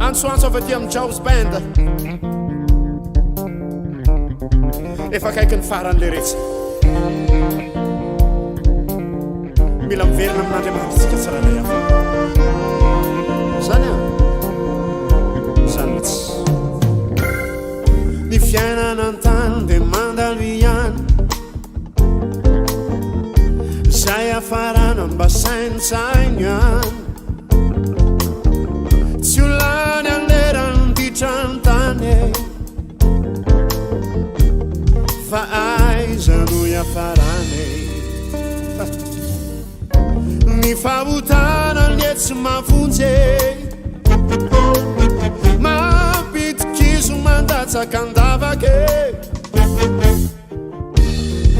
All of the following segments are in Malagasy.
Ansoanso avy aty amin'ny Jaws Band efa akaiky ny faran'le retsy mila miverina amin'Andriamanitra tsirairay avy zany zany mihitsy ny fiainana an-tany dia mandalo ihany zay afarana mba saintsainy any tsy olany alerany ditrantany fa aiza no iafarany ny fahotana lietsy mavonjy mampitikizo mandatsaka andavake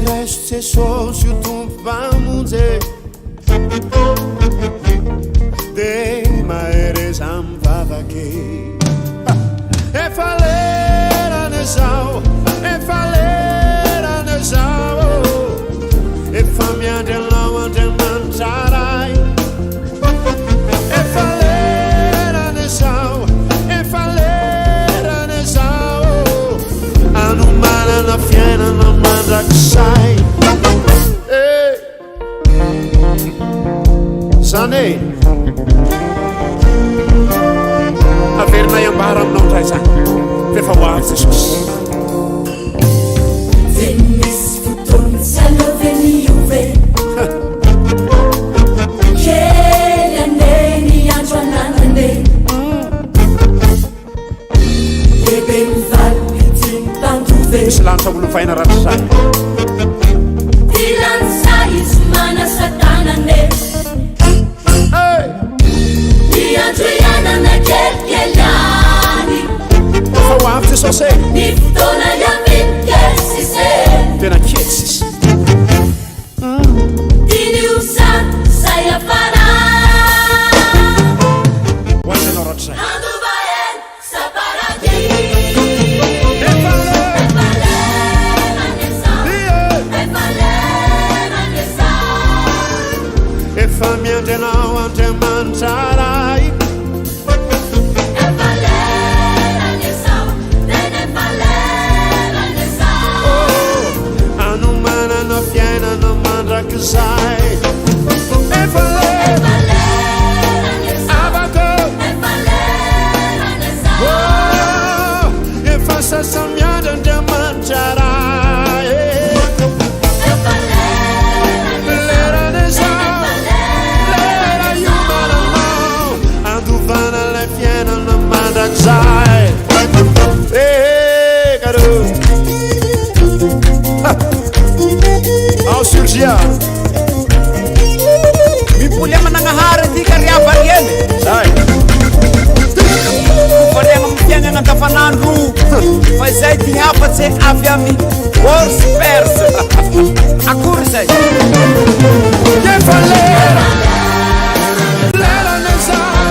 resto Jesosy o tompo mpamonjy dia mahereza mivavake efa lerany zao efa lerany zao efa miandry anao Andriamanitra ray efa lerany zao efa lerany zao anomanana fiainana mandrakizay zany averina iambara aminao ndray zany rehefa ho avy Jesosy dia misy fotoana tsy aloveny ove kely ane ny andro ananane ebe mivaly ty mitandrove misy lanitra olovaina ratrizay ty lanitsa izy mana satanane andro ianana kelikelyany efa ho avy Jesosy ny fotoana iaminykesise tena kesisy tiniosa zay afara hoazy anao ratrizay andovaen saparage efa miandry anao Andriamanitra ray anomanana fiainana mandrakizay efa avako efa sasa miandry Andriamanitra ray lerany zao lera iomananao andovana lay fiainana mandrakizay karo ao surgia mipolia managnahary ty kariavany eny zay fariagna mifiainana andavanandro fa izay ty hafatsy avy amin'ny borse perse akory zay efa lerany zao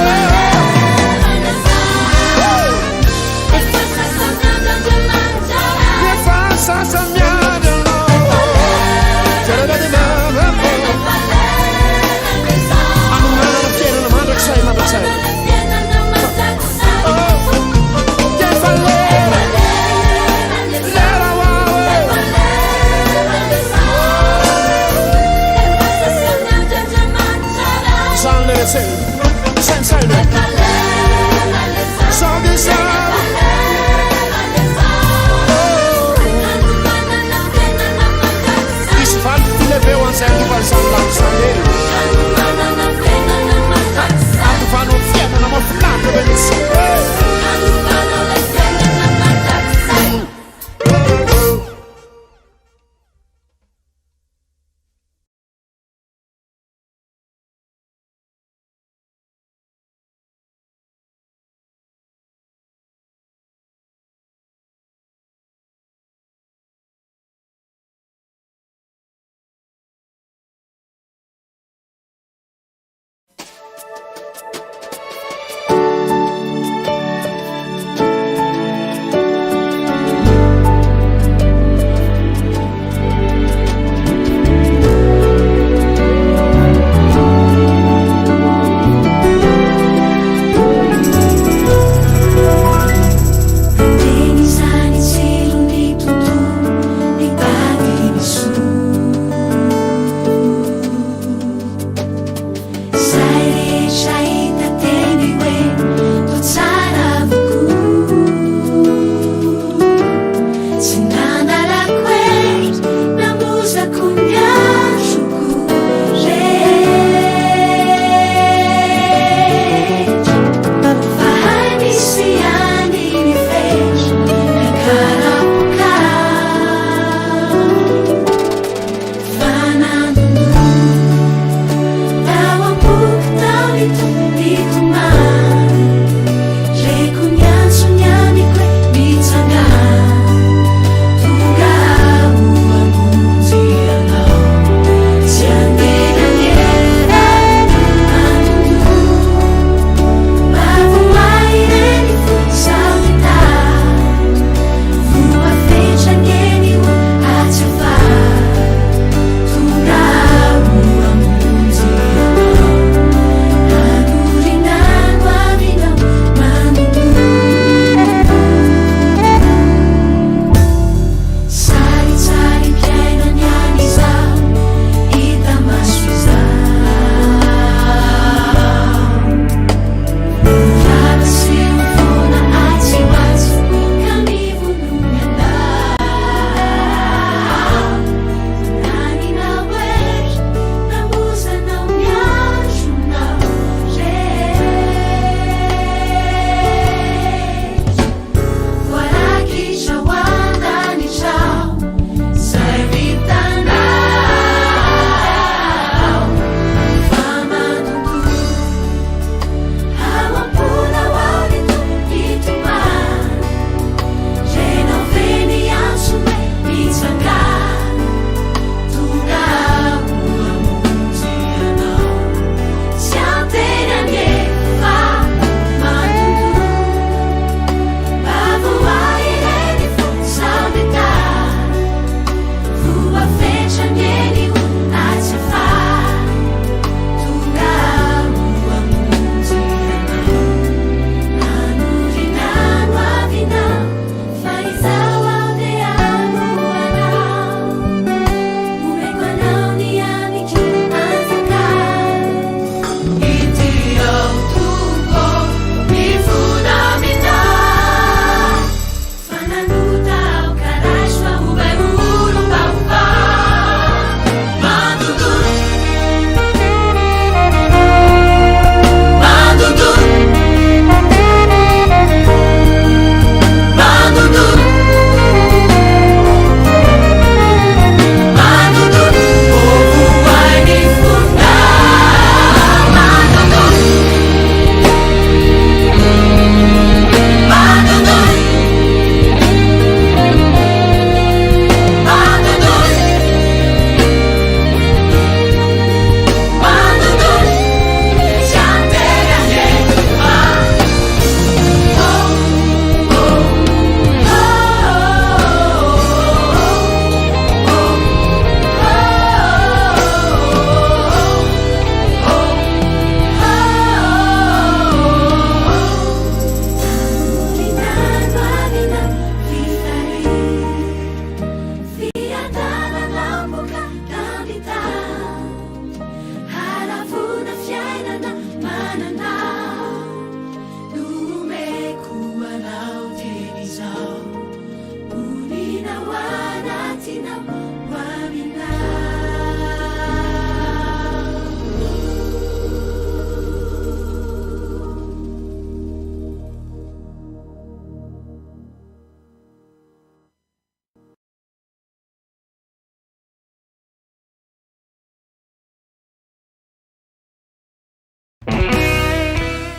saina Sandesa Isy valy fileveo an'izay andivan'izany lamosany eny Andovanao fiainana mafinaritra be misy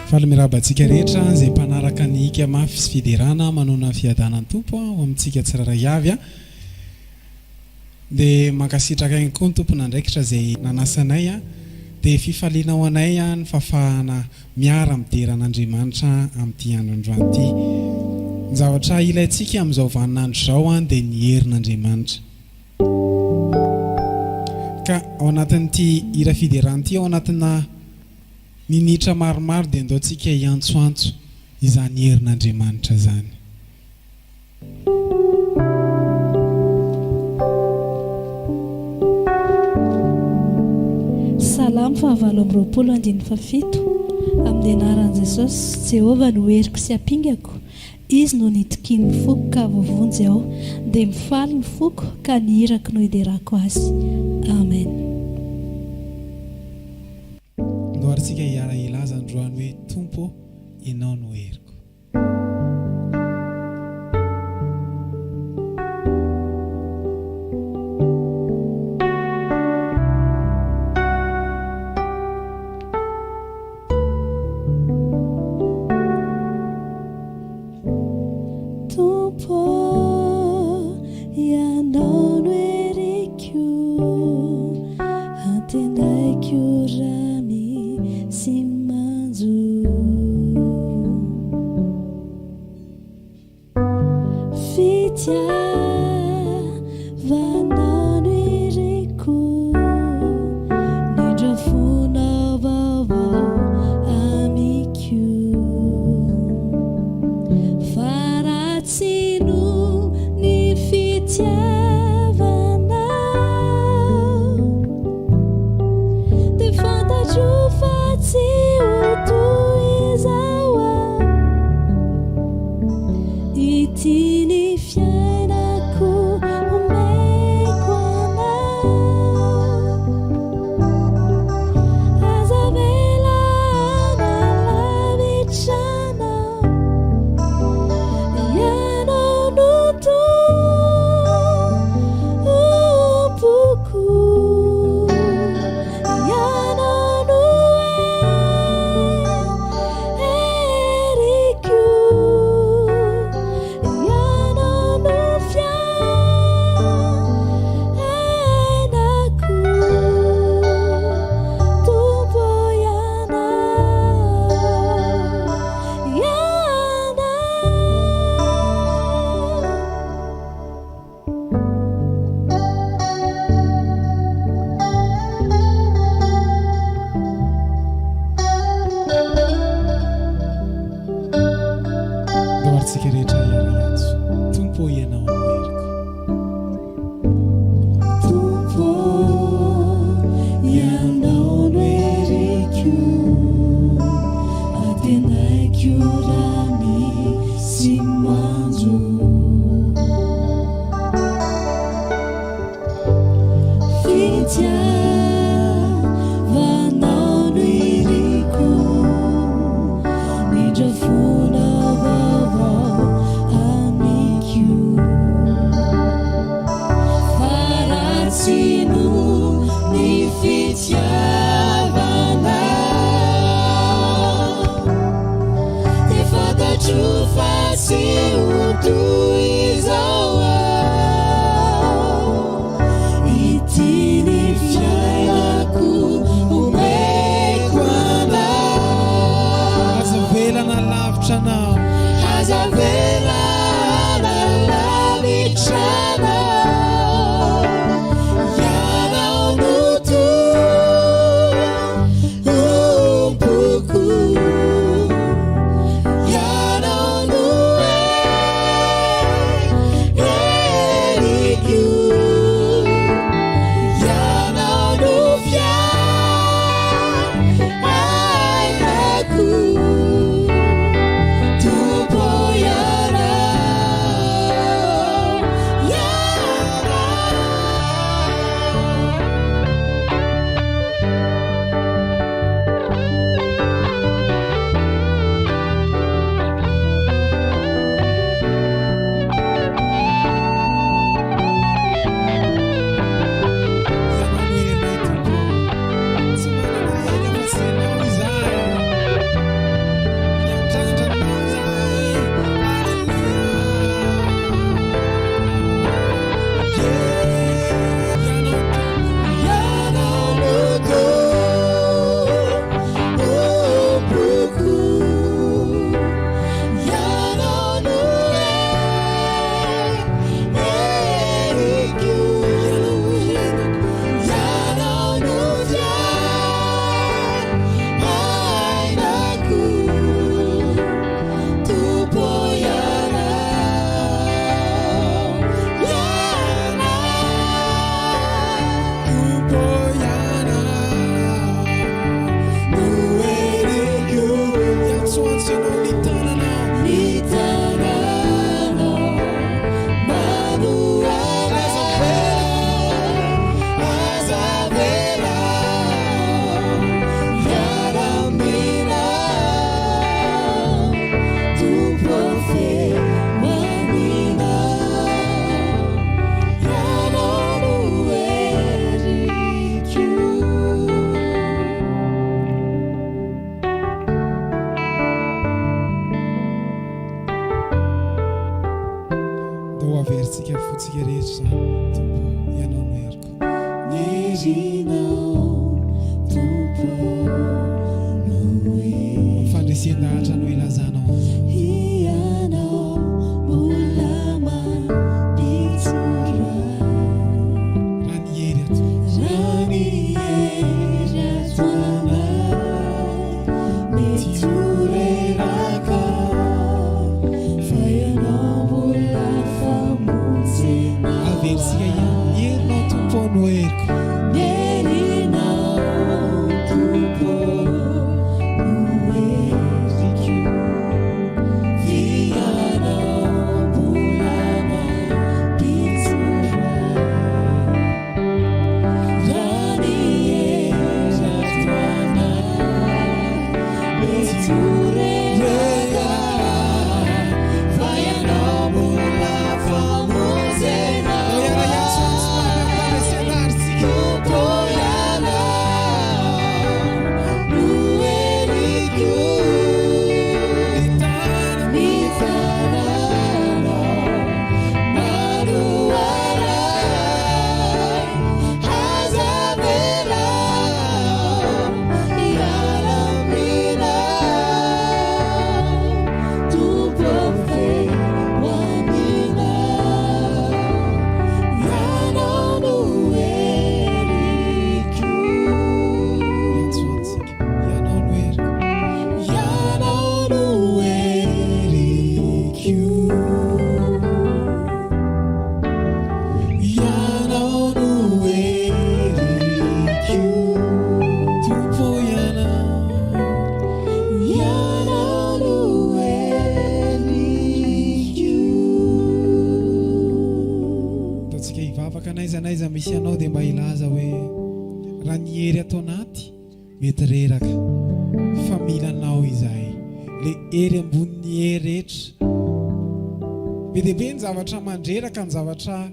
Falmirabatsika rehetra zay mpanaraka ny Hiaka Mafy sy Fiderana manona fiadanany tompo ao amintsika tsiraray avy a. Dia mankasitraka ihany koa ny tompona andraikitra zay nanasanay a. Dia fifaliana ho anay a ny fafahana miara mideran'Andriamanitra amin'ity androandroany ity. Ny zavatra ilaintsika amin'izao vaninandro izao a dia ny herin'Andriamanitra. Ka ao anatin'ity hira Fiderana ity ao anatina minitra maromaro dia andaontsika hiantsoantso izany herin'Andriamanitra zany. Salamo fahavalo amby roapolo andiny fafito amin'ny anaran'i Jesosy Jehovah no heriko sy ampingako. Izy no nitoky ny foko ka voavonjy aho dia mifaly ny foko ka ny hirako no hiderako azy. Amen. Antsika hiara ilaza androany hoe Tompo ianao no heriko. Tupo ya misy anao dia mba ilaza hoe raha ny hery atao anaty mety reraka fa milanao izahay le hery ambonin'ny hery rehetra be dia be ny zavatra mandreraka ny zavatra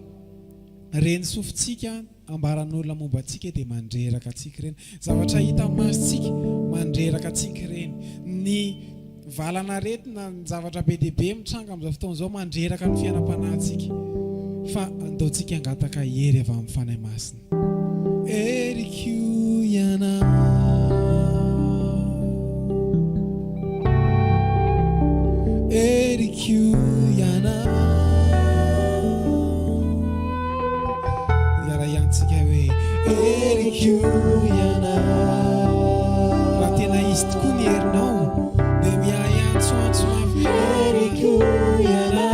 reny sofintsika ambaran'olona momba antsika dia mandreraka antsika reny zavatra hita masitsika mandreraka antsika reny ny valana retina ny zavatra be dia be mitranga amin'izao fotoana izao mandreraka ny fiainam-panahintsika fa andaontsika angataka hery avy amin'ny fanahy masina erikiana erikiana yara iantsika hoe erikiana raha tena izy tokoa ny herinao dia miaantsoantso avy erikiana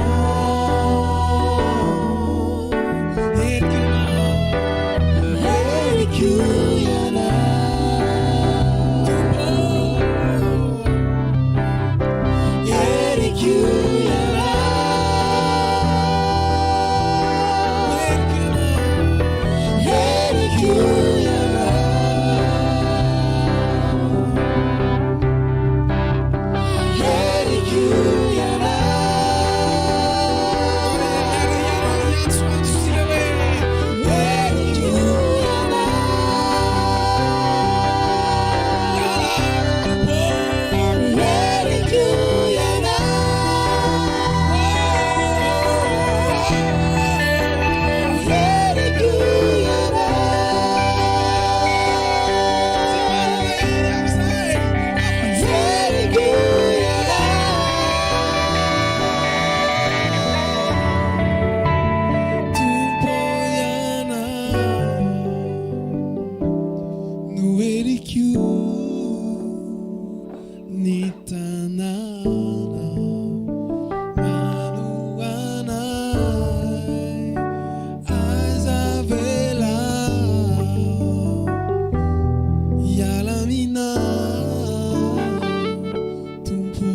Tumpo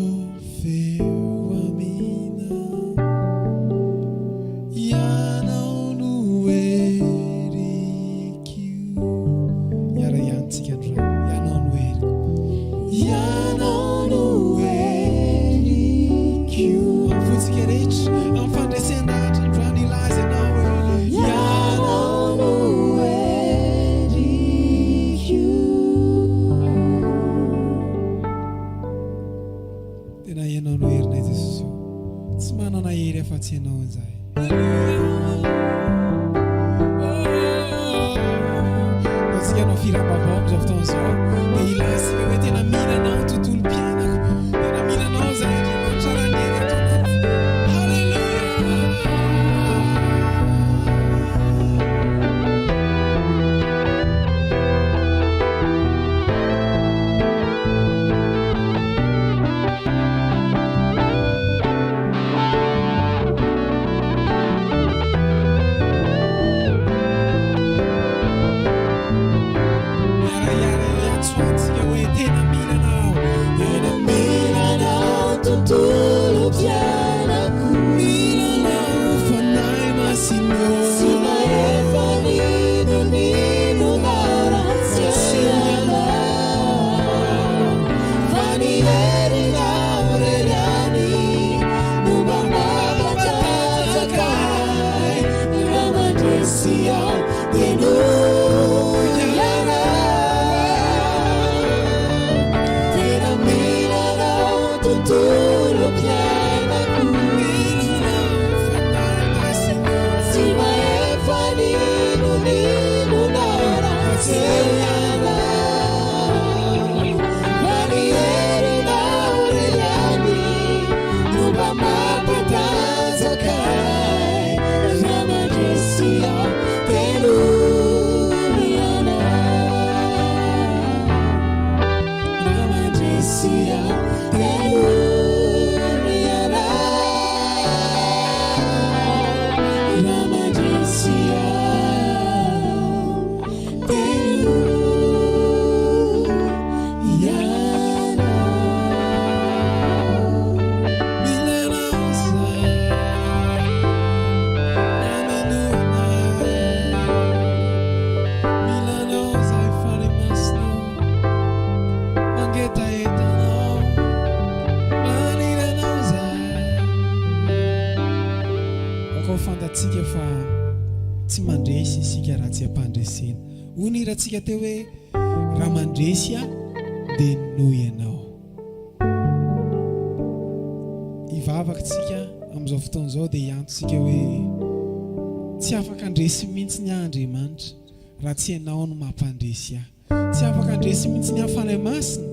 tena ianao no herinay Jesosy tsy manana hery afa-tsy ianao an'izay atsika anao firambavao am'izao fotoan'izao dia ilasika hoe tena milanao tontolo mpianako tena milanao zay andriamanitra tsika teo hoe raha mandresy a dia noho ianao ivavaka tsika amin'izao fotoan'izao dia hiantotsika hoe tsy afaka andresy mihitsy ny Andriamanitra raha tsy ianao no mampandresy ahy tsy afaka andresy mihitsy ny hafanahy masina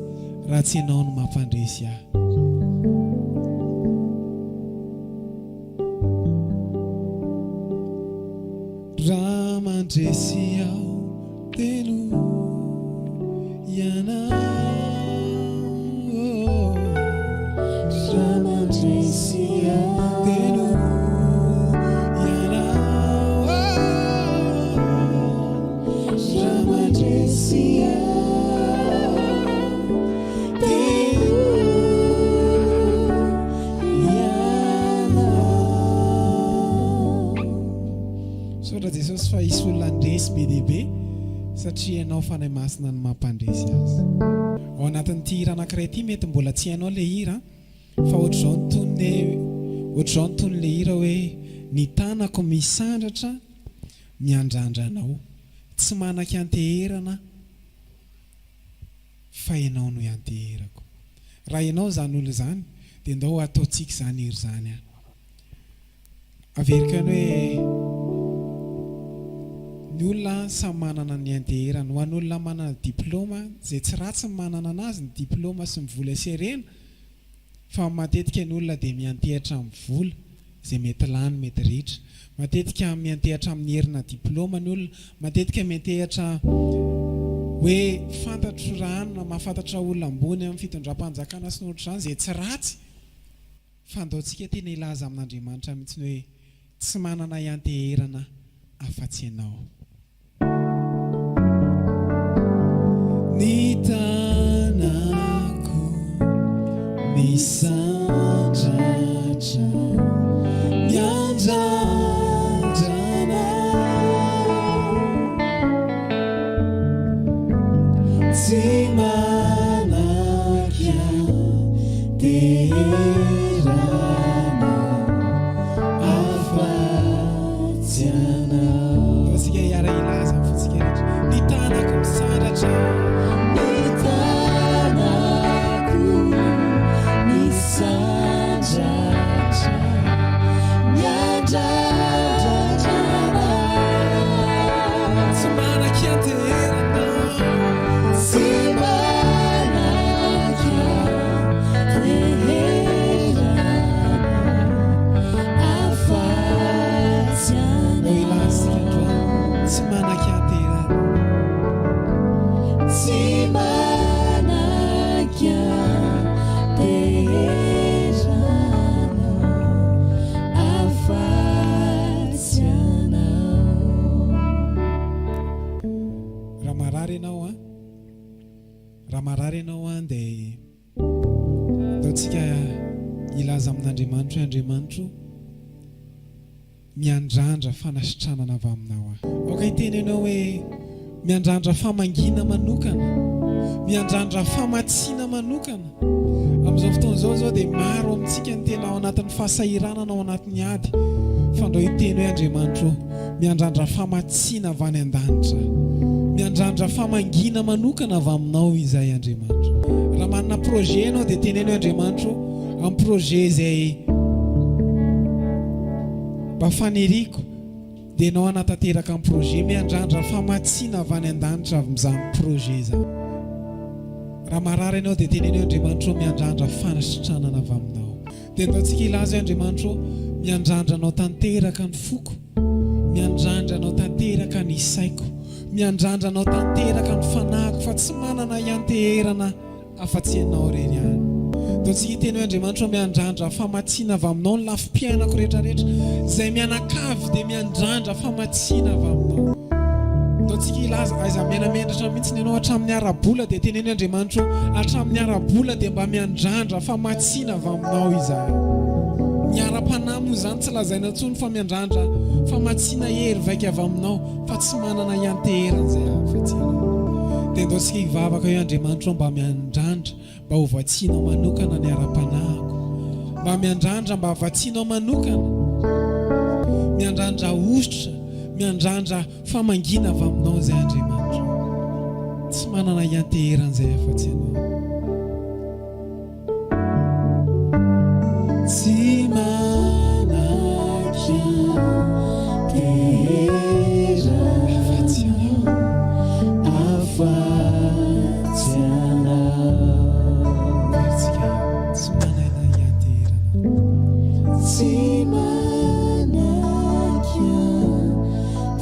raha tsy ianao no mampandresy ahy raha mandresy aho tenu yana Ramadresia tenu yana Ramadresia tenu yana Sora Jesus fa isy olona andresy be dehibe satria ianao fanahy masina no mampandresy azy ao anatin'ity hira anankiray ity mety mbola tsy hainao le hira fa ohatr'izao ny tony le hira hoe ny tanako misandratra miandrandra anao tsy manaka anteherana fa ianao no ianteherako raha ianao zany olo zany dia ndao ataontsika izany hery zany a averika ny hoe ny olona samy manana ny anteherana ho an'olona manana diplôma zay tsy ratsy ny manana anazy ny diplôma sy mivola serena fa matetika ny olona dia miantehatra amin'ny vola zay mety lany mety ritra matetika miantehatra amin'ny herina diplôma ny olona matetika miantehatra hoe fantatro rano mahafantatra olona ambony amin'ny fitondram-panjakana sy ny ohatr'izany zay tsy ratsy fa andaontsika tena ilaza amin'Andriamanitra mihitsy ny hoe tsy manana ianteherana afa-tsy ianao ny tanako misandratra miandrandranao tsy manaky anteherana afa-tsy anao asika hiara ilaza fotsika rehetra ny tanako misandratra ny tanako misandratra ilaza amin'Andriamanitra hoe Andriamanitra miandrandra fanasitranana avy aminao aho. Ok, tenenao hoe miandrandra famangina manokana, miandrandra famatsiana manokana. Amin'izao fotoana izao dia maro amintsika ny tena ao anatin'ny fahasahiranana ao anatin'ny ady. Fa ndao hiteny hoe Andriamanitra miandrandra famatsiana avy any an-danitra, miandrandra famangina manokana avy aminao izay Andriamanitra. Raha manana projet ianao dia teneny hoe Andriamanitra amin'ny projet izay mba faneriko dia ianao anatanteraka amin'ny projet miandrandra famatsiana avy any an-danitra avy amin'izany projet izany. Raha marary ianao dia teneny hoe Andriamanitra miandrandra fanasitranana avy aminao. Dia ataontsika ilaza hoe Andriamanitra miandrandranao tanteraka ny foko, miandrandranao tanteraka ny saiko, miandrandranao tanteraka ny fanahiko fa tsy manana ianteherana afa-tsy ianao irery ihany. Ataontsika teny hoe Andriamanitra miandrandra famatsiana avy aminao ny lafim-piainako rehetrarehetra, izay mianakavy dia miandrandra famatsiana avy aminao. Ataontsika ilaza aiza mianamendratra mihitsy ianao hatramin'ny arabola dia teneny Andriamanitra hatramin'ny arabola dia mba miandrandra famatsiana avy aminao izahay. Miara-panahy moa izany tsy lazaina intsony fa miandrandra famatsiana hery vaika avy aminao fa tsy manana ianteheran'izay afa-tsy ianao. Dia ataontsika hivavaka hoe Andriamanitra mba miandrandra mba ho vatsianao manokana ny ara-panahiko, mba miandrandra mba vatsianao manokana, miandrandra ositra, miandrandra famangina avy aminao izay Andriamanitra, tsy manana ianteheran'izay afa-tsy ianao. Tsy manaky tera afa-tsy ianao, afa-tsy ianao. Vertsika tsy manana ianteherana, tsy manaky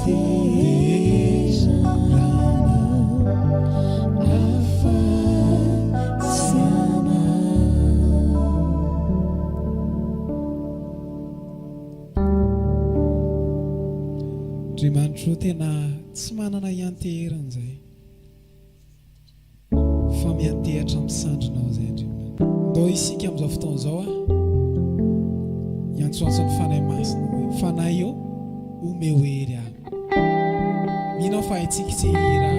terana afa-tsy Andriamanitra tena tsy manana ianteheran'izay fa miantehatra misandrinao izay Andriamanitra. Ndao isika amin'izao fotoana izao iantsoantson'ny fanahy masina hoe fanahy eo omeo hery aho. Minao fa haitsika tsy hira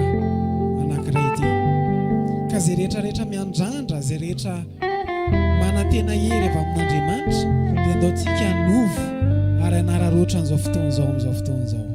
anankiray ity ka izay rehetrarehetra miandrandra, izay rehetra manantena hery avy amin'Andriamanitra dia ndaontsika hanovo ary hanararoatra an'izao fotoana izao amin'izao fotoana izao.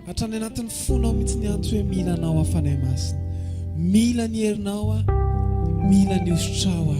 Hatrany anatin'ny fonao mihitsy ny antso hoe mila anao afanahy masina, mila ny herinao a, mila ny osotrao a.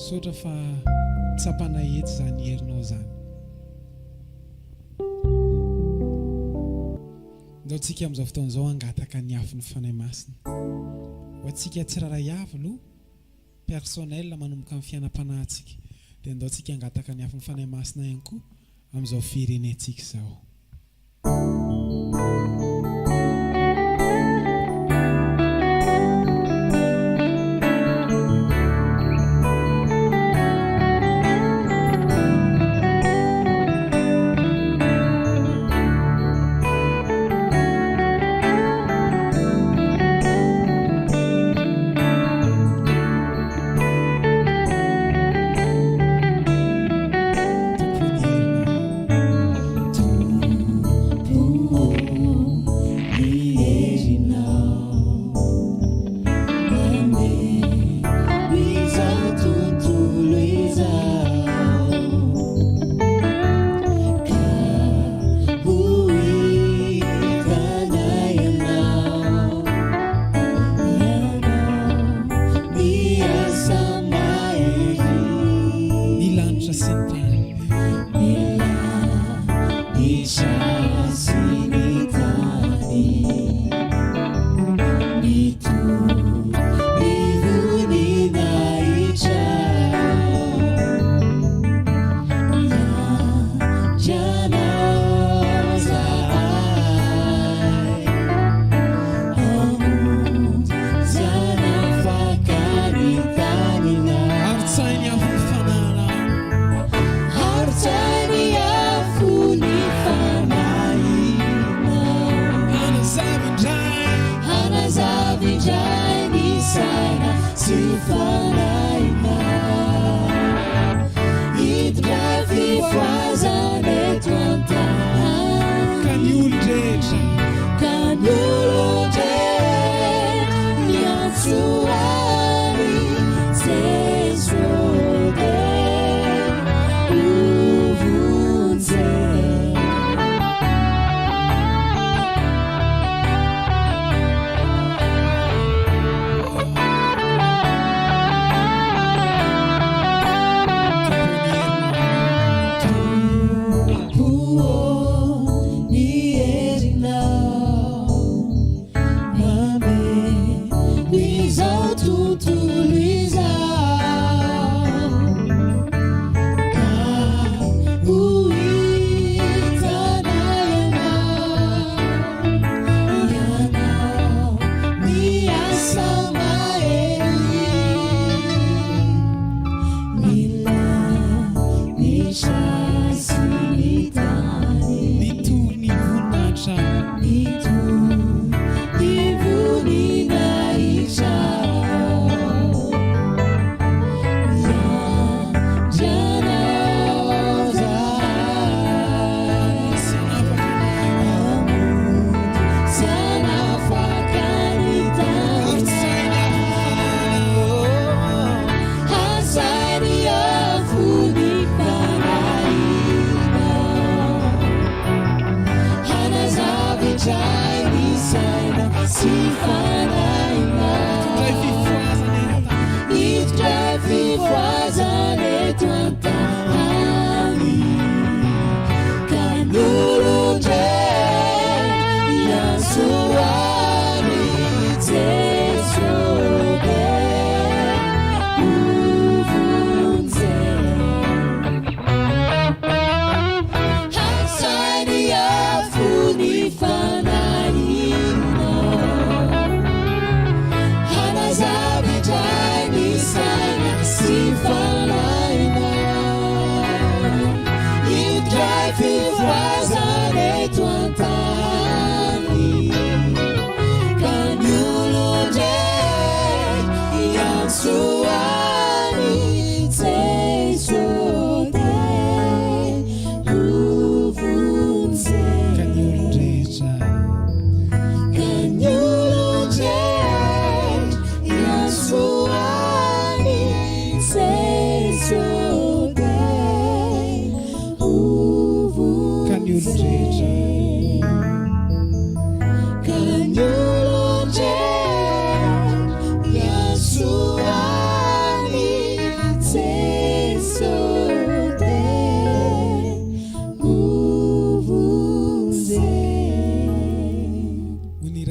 Sotra fa tsapana hety zany herinao zany. Ndao tsika amin'izao fotoana izao angataka ny afo ny fanahy masina. Ho antsika tsiraray avy aloha personnel manomboka amin'ny fiainam-panahintsika. Dia ndao tsika angataka ny afo ny fanahy masina ihany koa amin'izao firenentsika izao.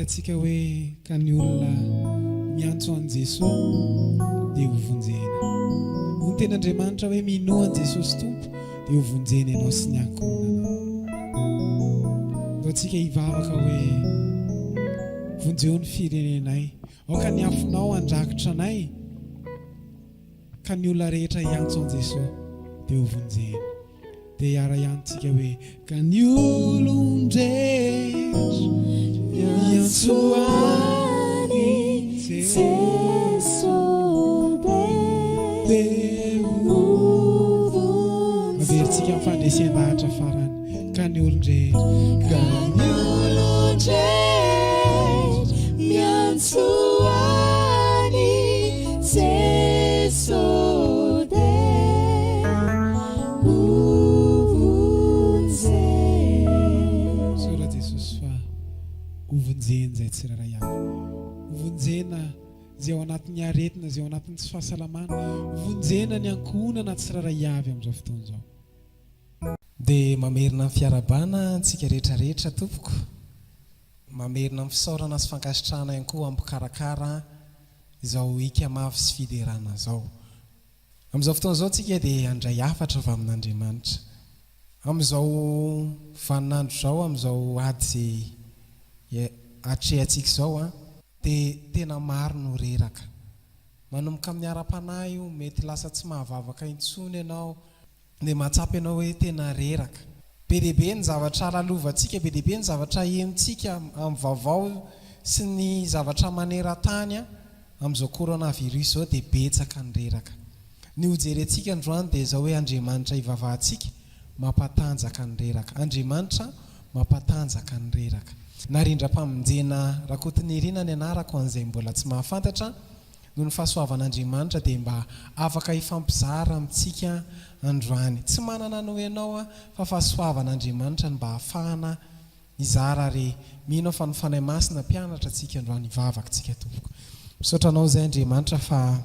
Tsika hoe ka ny olona miantso an Jesosy dia hovonjena. Ny ten'Andriamanitra hoe mino an Jesosy tompo dia hovonjena ianao sy ny ankohonanao. Mbô tsika hivavaka hoe vonjeo ny firenenay, aoka ny afinao andrakitra anay, ka ny olona rehetra hiantso an Jesosy dia hovonjena. Dia hiara iantsika hoe ka ny olon-drehetra Yantsuani Sesode Avertsika amin'ny fandresem-bahatra farany ka ny olon-drehetra Yantsuani Sesode Sora Jesosy fa hovonjena zay tsirairay avy, hovonjena zay ao anatin'ny aretina, zay ao anatin'ny tsy fahasalamana, hovonjena ny ankohonana tsirairay avy amin'izao fotoana izao. Dia mamerina ny fiarabana antsika rehetrarehetra tompoko, mamerina ny fisaorana sy fankasitrahana ihany koa ampikarakara izao Hiaka Mafy sy Fiderana zao. Amin'izao fotoana izao tsika dia handray hafatra avy amin'Andriamanitra. Amin'izao vaninandro zao, amin'izao ady zay atrehantsika izao dia tena maro no reraka. Manomboka amin'ny ara-panahy io mety lasa tsy mahavavaka intsony ianao, dia mahatsapa ianao hoe tena reraka. Be dehibe ny zavatra lalovantsika, be dehibe ny zavatra henontsika amin'ny vaovao sy ny zavatra maneran-tany amin'izao coronavirus izao dia betsaka ny reraka. Ny hojerentsika androany dia izao hoe Andriamanitra ivavahantsika mampatanjaka ny reraka. Andriamanitra mampatanjaka ny reraka. Narindra-pamonjena rakotiny irina ny anarako an'izay mbola tsy mahafantatra noho ny fahasoavan'Andriamanitra dia mba afaka hifampizara amintsika androany. Tsy manana no ianao fa fahasoavan'Andriamanitra ny mba hafahana izara ary mino fa ny fanahy masina mpianatra antsika androany hivavakantsika tompoko. Misaotra anao izay Andriamanitra fa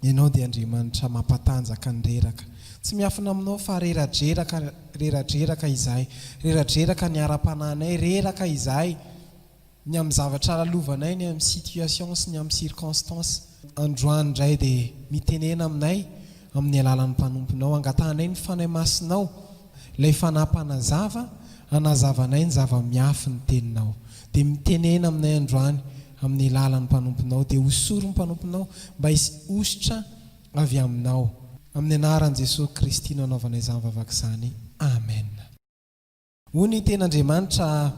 ianao dia Andriamanitra mampatanjaka ny reraka. Tsy miafina aminao fa reradreraka izahay, reradreraka ny ara-pananay, reraka izahay ny amin'ny zavatra lalovanay, ny amin'ny situation sy ny amin'ny circonstance. Androany indray dia mitenena aminay amin'ny alalan'ny mpanomponao, angatanay ny fanahy masinao, ilay fanahy-panazava, anazavanay ny zava-miafy ny teninao. Dia mitenena aminay androany amin'ny alalan'ny mpanomponao, dia hosoro ny mpanomponao mba hisy ositra avy aminao. Amin'ny anaran'i Jesosy Kristy no anaovanay izany vavaka izany. Amen. Hoy ny ten'Andriamanitra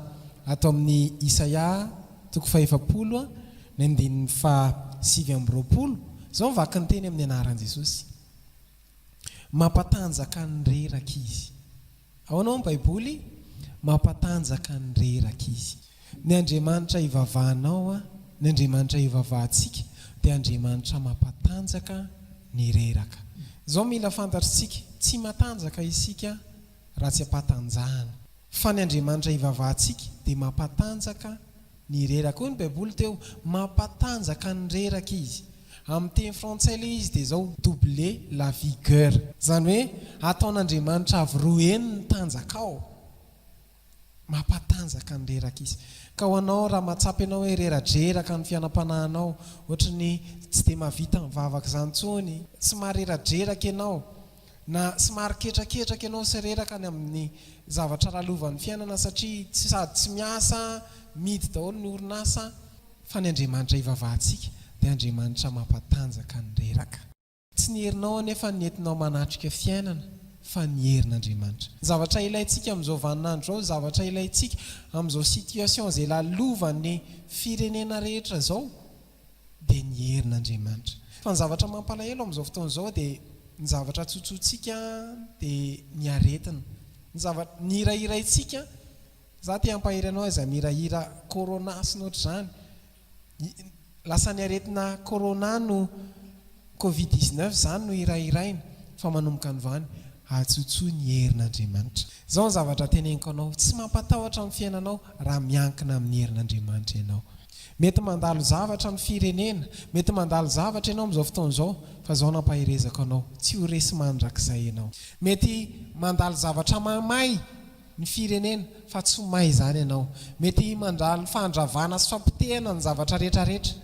atao amin'ny Isaia 7:20 izao mivaky ny teny amin'ny anaran'i Jesosy. Mampatanjaka ny reraka izy. Ao anao ny Baiboly, mampatanjaka ny reraka izy. Ny Andriamanitra ivavahanao, ny Andriamanitra ivavahantsika dia Andriamanitra mampatanjaka ny reraka. Zao mila fantatritsika, tsy matanjaka isika raha tsy ampatanjahana. Fa ny Andriamanitra ivavahantsika dia mampatanjaka ny reraka. Hoy ny Baiboly teo, mampatanjaka ny reraka izy. Amin'ny teny frantsay ilay izy dia zao doubler la vigueur. Zany hoe ataon'Andriamanitra avy roeny ny tanjaka ao. Mampatanjaka ny reraka izy. Ka ho anao raha mahatsapa ianao hoe reradreraka ny fianam-panahinao, ohatran'ny tsy dia mahavita mivavaka izany intsony, tsy mahareradreraka ianao, na tsy mahaketraketraka ianao sy reraka ny amin'ny zavatra lalovan'ny fiainana satria sady tsy miasa, midy daholo ny orinasa, fa ny Andriamanitra ivavahantsika dia Andriamanitra mampatanjaka ny reraka. Tsy ny herinao anefa ny entinao manatrika fiainana, fa ny herin'Andriamanitra. Zavatra ilayntsika amin'izao vaninandro zao, zavatra ilayntsika amin'izao situation izay lalovan'ny firenena rehetra zao dia ny herin'Andriamanitra. Fa ny zavatra mampalahelo amin'izao fotoana izao dia ny zavatra tsotsotsika dia ny aretina. Ny hirahiraintsika, za te hampahiry anao iza mirahira corona sy ny ohatr'izany. Lasa ny aretina corona no Covid-19 zany no hirahiraina, fa manomboka ny vany atsotsoa ny herin'Andriamanitra. Zao ny zavatra teneniko anao, tsy mampatahotra amin'ny fiainanao raha miankina amin'ny herin'Andriamanitra ianao. Mety mandalo zavatra ny firenena, mety mandalo zavatra ianao amin'izao fotoana izao, fa zao nampahirezako anao, tsy ho resy mandrakizay ianao. Mety mandalo zavatra mamay ny firenena, fa tsy ho may izany ianao. Mety mandalo fandravana sy fampitehana ny zavatra rehetrarehetra,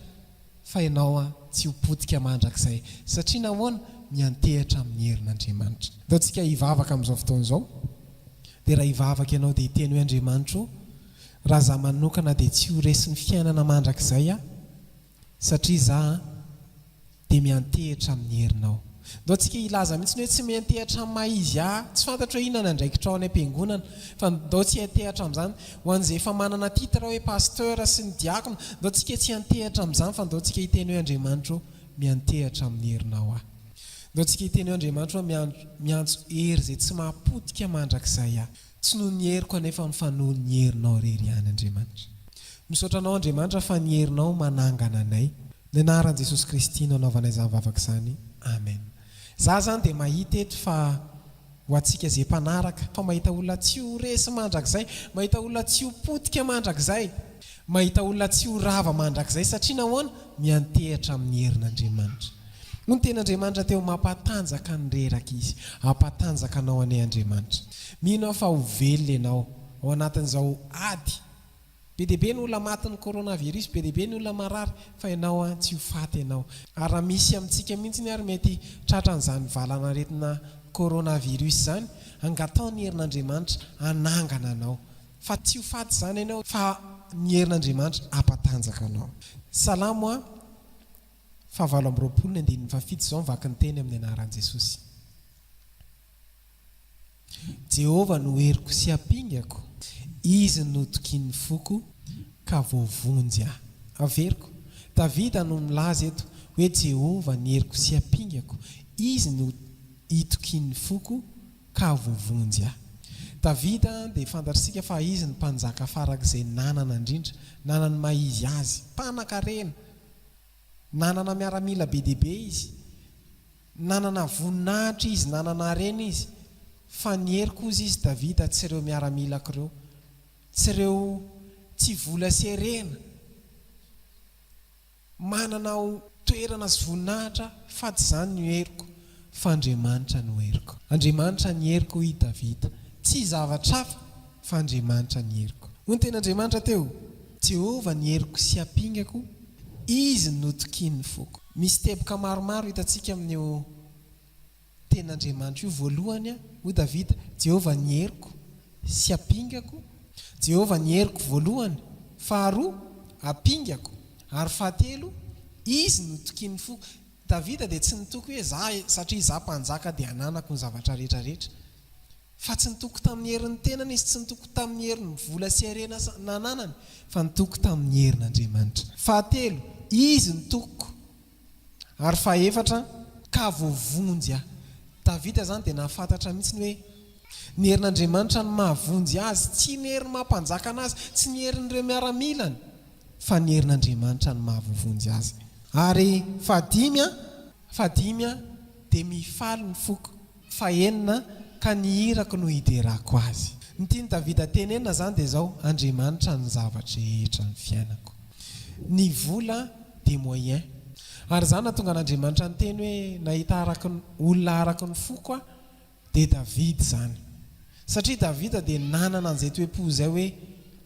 fa ianao tsy ho potika mandrakizay, satria nahoana miantehitra amin'ny herin'Andriamanitra. Dao tsika hivavaka amin'izao fotoana izao, dia raha hivavaka ianao dia hiteny hoe Andriamanitra, raha za manokana dia tsy ho resy ny fiainana mandrakizay satria za dia miantehitra amin'ny herinao. Dao tsika ilaza mihitsy hoe tsy miantehitra amin'ny izy tsy fantatra hoe inona ndraikitrao any am-piangonana, fa dao tsy antehitra amin'izany ho an'izay efa manana titra hoe pasteur sy ny diakona. Dao tsika tsy antehitra amin'izany, fa dao tsika hiteny hoe Andriamanitra miantehitra amin'ny herinao Dao tsika hiteny hoe Andriamanitra miantso hery izay tsy mahapotika mandrakizay tsy noho ny heriko anefa mifanohy ny herinao rery ihany Andriamanitra. Misaotra anao Andriamanitra fa ny herinao manangana anay. Ny anaran'i Jesosy Kristy no anaovanay izany vavaka izany. Amen. Za zany dia mahita eto fa ho antsika izay mpanaraka, fa mahita olona tsy ho resy mandrakizay, mahita olona tsy ho potika mandrakizay, mahita olona tsy ho rava mandrakizay, satria nahoana miantehitra amin'ny herin'Andriamanitra. No ny ten'Andriamanitra teo mampatanjaka ny reraka izy, hampatanjaka anao anay Andriamanitra. Mino fa ho velona ianao ao anatin'izao ady. Be dia be ny olona matin'ny coronavirus, be dia be ny olona marary, fa ianao tsy ho faty ianao. Ary raha misy amintsika mihitsy ny ary mety tratran'izany valana retina coronavirus izany, angatao ny herin'Andriamanitra anangana anao. Fa tsy ho faty izany ianao, fa ny herin'Andriamanitra hampatanjaka anao. Salamo 7:7 zao mivaky ny teny amin'ny anaran'i Jesosy. Jehovah no heriko sy hampingako, izy no tokin'ny foko ka voavonjy aho. Averiko, Davida no milaza eto hoe Jehovah ny heriko sy hampingako, izy no itokin'ny foko ka voavonjy aho. Davida dia fantatritsika fa izy ny mpanjaka farak'izay nanana indrindra, nanany maizy azy, mpanan-karena, nanana miaramila be dia be izy, nanana voninahitra izy, nanana harena izy. Fa ny heriko ozy izy Davida tsy ireo miaramilako ireo, tsy ireo tsy vola serena, manana toerana sy voninahitra, fa tsy izany ny heriko, fa Andriamanitra no heriko. Andriamanitra ny heriko i Davida, tsy zavatra hafa fa Andriamanitra ny heriko. Hoy ny ten'Andriamanitra teo, Jehovah ny heriko sy hampingako, izy no tokin'ny foko. Misy teboka maromaro hitantsika amin'io ten'Andriamanitra io. Voalohany ho Davida, Jehovah ny heriko sy hampingako. Jehovah ny heriko voalohany, faharoa hampingako, ary fahatelo izy no tokin'ny foko. Davida dia tsy nitoko hoe za satria za mpanjaka dia ananako ny zavatra rehetrarehetra, fa tsy nitoko tamin'ny herin'ny tenany izy, tsy nitoko tamin'ny herin'ny vola sy harena nananany, fa nitoko tamin'ny herin'Andriamanitra. Fahatelo izy nitoko, ary fahaefatra ka voavonjy aho. Davida zany dia nahafantatra mihitsy ny hoe ny herin'Andriamanitra no mahavonjy azy, tsy ny herin'ny mampanjaka anazy, tsy ny herin'ireo miaramilany, fa ny herin'Andriamanitra no mahavonjy azy. Ary fahadimy dia mifaly ny foko, fahenina ka ny hirako no hiderako azy. Ny tiany Davida tenenina zany dia zao, Andriamanitra ny zavatra rehetra ny fiainako. Ny vola dia moyen. Ary zany nahatonga an'Andriamanitra ny teny hoe nahita olona araka ny foko dia Davida zany. Satria Davida dia nanana an'izay toe-po izay hoe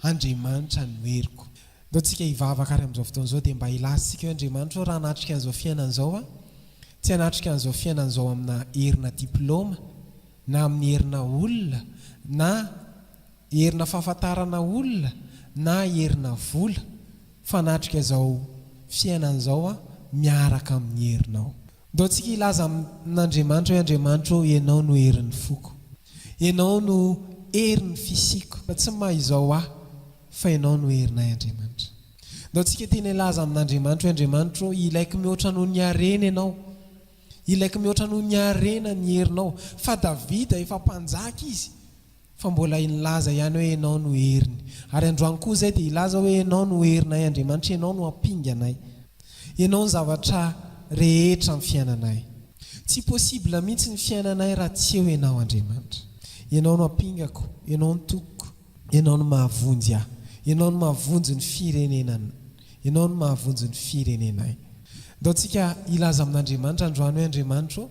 Andriamanitra no heriko. Dao tsika hivavaka ary amin'izao fotoana izao dia mba ilazitsika hoe Andriamanitra raha hanatrika an'izao fiainan'izao tsy hanatrika an'izao fiainan'izao amina herina diplôma, na amin'ny herina olona, na herina fahafantarana olona, na herina vola, fa hanatrika izao fiainan'izao miaraka amin'ny herinao. dao tsika ilaza amin'andriamanitra hoe andriamanitra ianao no herin'ny foko, ianao no herin'ny fisiko, fa tsy mahizao aho fa ianao no herinay andriamanitra. Dao tsika tena ilaza amin'andriamanitra hoe andriamanitra ilaiko mihoatra noho ny harena ianao, ilaiko mihoatra noho ny harena ny herinao. Fa Davida efa mpanjaka izy, fa mbola ilaza ihany hoe ianao no heriny. Ary androany koa zay dia ilaza hoe ianao no herinay andriamanitra, ianao no hampinganay, ianao ny zavatra rehetra amin'ny fiainanay. Tsy possible mihitsy ny fiainanay raha tsy eo ianao andriamanitra. Ianao no hampingako, ianao no tokoko, ianao no mahavonjy aho, ianao no mahavonjy ny firenenana, ianao no mahavonjy ny firenenay. Dao tsika ilaza amin'andriamanitra androany hoe andriamanitra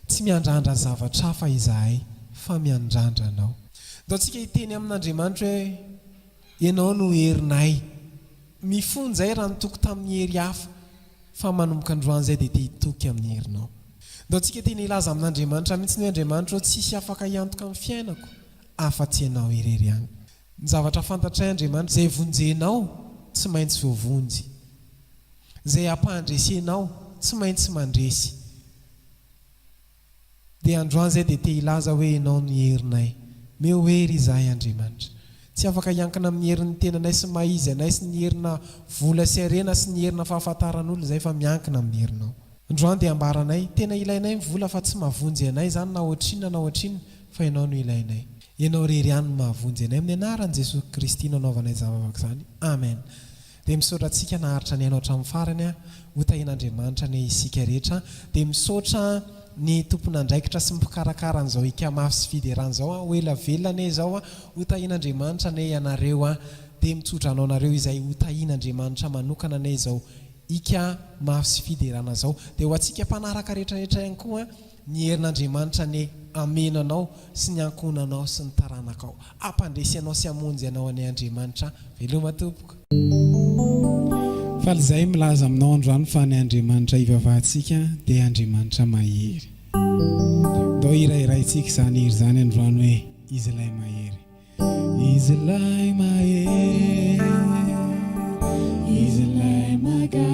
tsy miandrandra zavatra hafa izahay fa miandrandra anao. Dao tsika hiteny amin'andriamanitra hoe ianao no herinay, mifonjay raha nitoko tamin'ny hery hafa, fa manomboka androany zay dia te hitoky amin'ny herinao. Dao tsika tena ilaza amin'andriamanitra mihitsy ny hoe andriamanitra tsisy afaka hiantoka amin'ny fiainako afa-tsy ianao irery ihany. Ny zavatra fantatray andriamanitra zay vonjenao tsy maintsy voavonjy, zay ampandresenao tsy maintsy mandresy. Dia androany zay dia te ilaza hoe ianao ny herinay, meo hery izahay andriamanitra, tsy afaka hiankina amin'ny herin'ny tenanay sy maizy anay sy ny herina vola sy arena sy ny herina fahafantaran'olona zay fa miankina amin'ny herinao. Androany dia ambaranay tena ilainay mivola fa tsy mahavonjy anay zany na ohatrinona fa ianao no ilainay, ianao rery ihany no mahavonjy anay. Amin'ny anaran'i Jesosy Kristy nanaovanay zavavaka zany, amen. Dia misaotra antsika naharitra ny hainao hatramin'ny farany a, ho tahian'andriamanitra ny isika rehetra. Dia misaotra ny tompon'andraikitra sy mpikarakara an'izao Hiaka Mafy sy Fiderana zao a, ho ela velona zao a, ho tahian'andriamanitra ny ianareo a. Dia mitsotra anao nareo izay ho tahian'andriamanitra manokana ny izao Hiaka Mafy sy Fiderana zao. Dia ho antsika mpanaraka rehetrarehetra ihany koa ny herin'andriamanitra ny amenanao sy ny ankonanao sy ny taranakao, ampandresy anao sy amonjy anao any andriamanitra. Veloma tompoko. Fa izay milaza aminao androany fa ny andriamanitra ivavahantsika dia andriamanitra mahery. Dao irairaintsika izany hery zany androany hoe izy ilay mahery, izy ilay mahery, izy ilay magaga,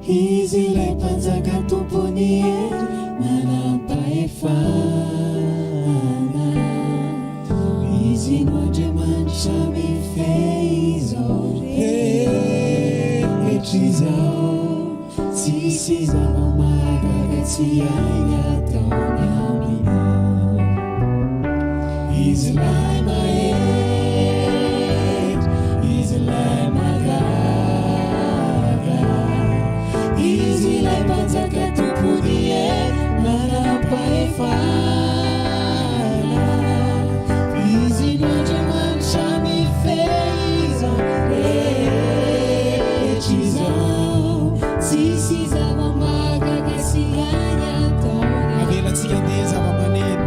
izy ilay mpanjaka tompony hery manam-pahefana, izy no andriamanitra mifehy izao rehetra izao, tsisy zava-magaga tsy ainy ataony aminao. Izy ilay mahery, izy ilay magaga, izy ilay mpanjaka tompony hery manam-pahefana, izy no andriamanitra mifehy izao rehetra izao, tsisy zava-magaga sy ainy ataony. Avelantsika andeha zava-maneno.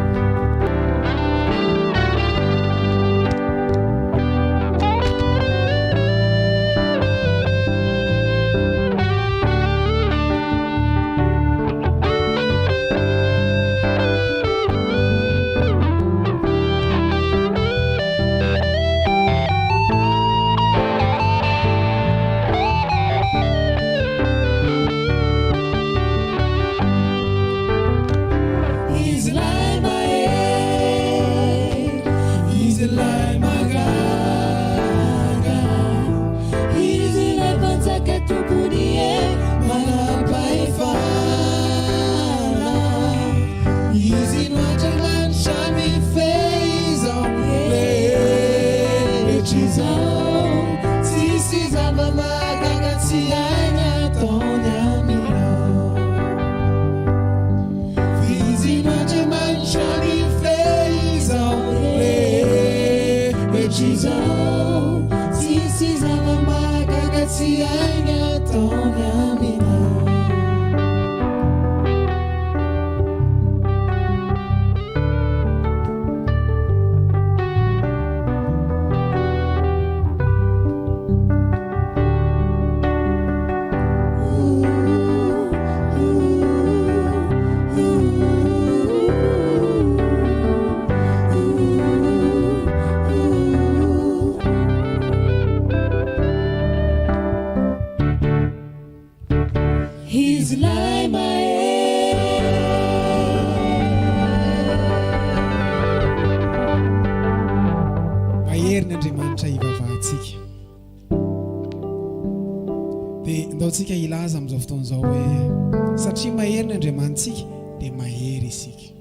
antsika ilaza amin'izao fotoan'izao hoe satria mahery ny andriamanitsika dia mahery isika.